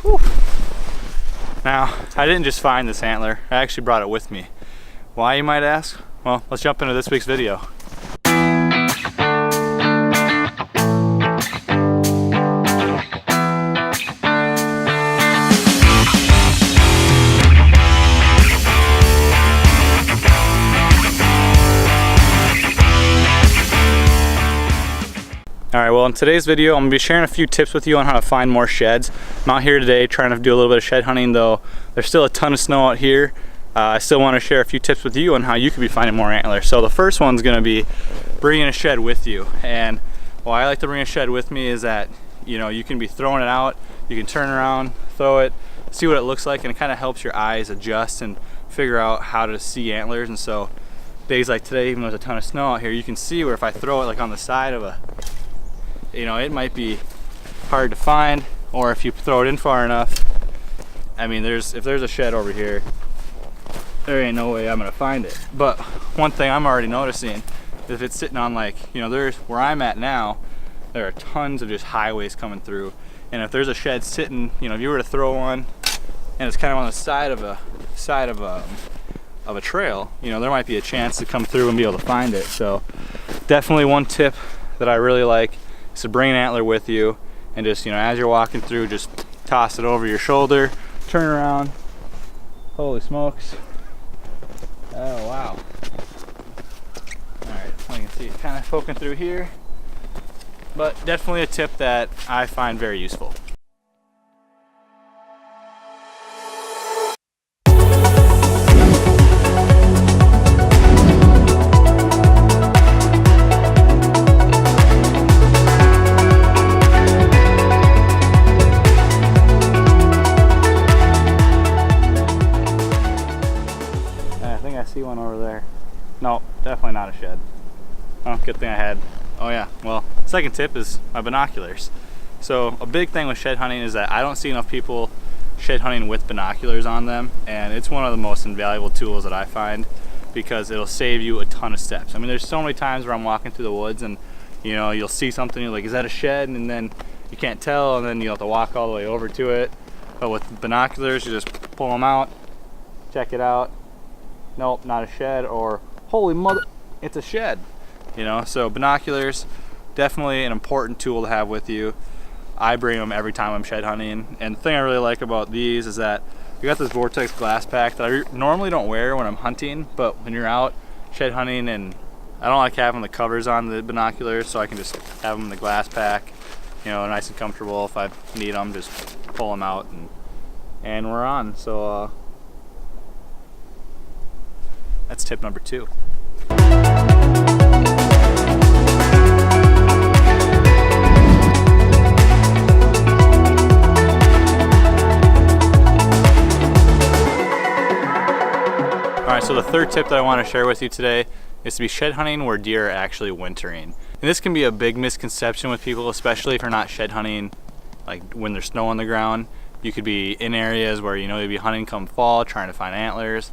Whew. Now, I didn't just find this antler, I actually brought it with me. Why, you might ask? Well, let's jump into this week's video. Alright, well in today's video I'm going to be sharing a few tips with you on how to find more sheds. I'm out here today trying to do a little bit of shed hunting, though there's still a ton of snow out here. I still want to share a few tips with you on how you could be finding more antlers. So the first one's going to be bringing a shed with you. And why I like to bring a shed with me is that, you know, you can be throwing it out, you can turn around, throw it, see what it looks like, and it kind of helps your eyes adjust and figure out how to see antlers. And so days like today, even though there's a ton of snow out here, you can see where if I throw it like on the side of a, you know, it might be hard to find, or if you throw it in far enough, I mean, if there's a shed over here, there ain't no way I'm gonna find it. But one thing I'm already noticing, if it's sitting on, like, you know, there's where I'm at now, there are tons of just highways coming through, and if there's a shed sitting, you know, if you were to throw one and it's kind of on the side of a trail, you know, there might be a chance to come through and be able to find it. So definitely one tip that I really like is to bring an antler with you, and just, you know, as you're walking through, just toss it over your shoulder, turn around. Holy smokes. Oh wow. Alright, I can see it kind of poking through here, but definitely a tip that I find very useful. See one over there. No, definitely not a shed. Oh, good thing I had. Oh yeah, well, second tip is my binoculars. So a big thing with shed hunting is that I don't see enough people shed hunting with binoculars on them, and it's one of the most invaluable tools that I find, because it'll save you a ton of steps. I mean, there's so many times where I'm walking through the woods and, you know, you'll see something, you're like, is that a shed? And then you can't tell, and then you'll have to walk all the way over to it. But with binoculars, you just pull them out, check it out. Nope, not a shed, or holy mother, it's a shed. You know, so binoculars, definitely an important tool to have with you. I bring them every time I'm shed hunting, and the thing I really like about these is that you got this Vortex glass pack that I normally don't wear when I'm hunting, but when you're out shed hunting, and I don't like having the covers on the binoculars, so I can just have them in the glass pack, you know, nice and comfortable. If I need them, just pull them out, and we're on. So that's tip number 2. Alright, so the third tip that I want to share with you today is to be shed hunting where deer are actually wintering. And this can be a big misconception with people, especially if you're not shed hunting like when there's snow on the ground. You could be in areas where, you know, you'd be hunting come fall, trying to find antlers.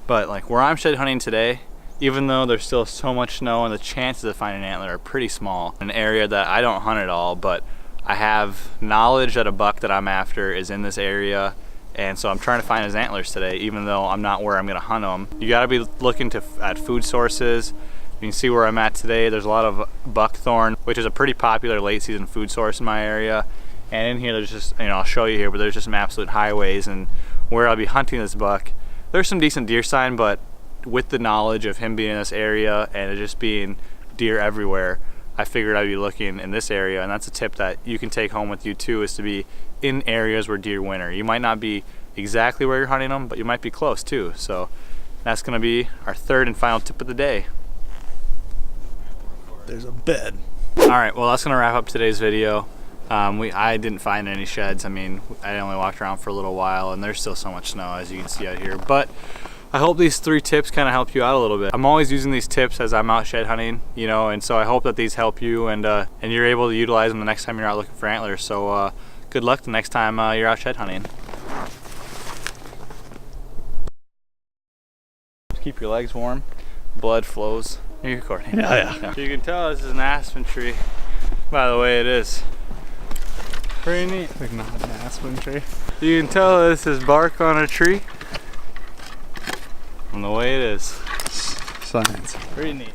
But like where I'm shed hunting today, even though there's still so much snow and the chances of finding an antler are pretty small, an area that I don't hunt at all, but I have knowledge that a buck that I'm after is in this area, and so I'm trying to find his antlers today, even though I'm not where I'm going to hunt them. You got to be looking at food sources. You can see where I'm at today. There's a lot of buckthorn, which is a pretty popular late season food source in my area. And in here, there's just, you know, I'll show you here, but there's just some absolute highways, and where I'll be hunting this buck, there's some decent deer sign, but with the knowledge of him being in this area and it just being deer everywhere, I figured I'd be looking in this area. And that's a tip that you can take home with you too, is to be in areas where deer winter. You might not be exactly where you're hunting them, but you might be close too. So that's gonna be our third and final tip of the day. There's a bed. All right, well, that's gonna wrap up today's video. I didn't find any sheds. I mean, I only walked around for a little while, and there's still so much snow, as you can see out here. But I hope these 3 tips kind of help you out a little bit. I'm always using these tips as I'm out shed hunting, you know, and so I hope that these help you, and you're able to utilize them the next time you're out looking for antlers. So good luck the next time you're out shed hunting. Just keep your legs warm. Blood flows. Are you recording? Yeah. You can tell this is an aspen tree by the way it is. Pretty neat. Like not an aspen tree. You can tell this is bark on a tree from the way it is. Science. Pretty neat.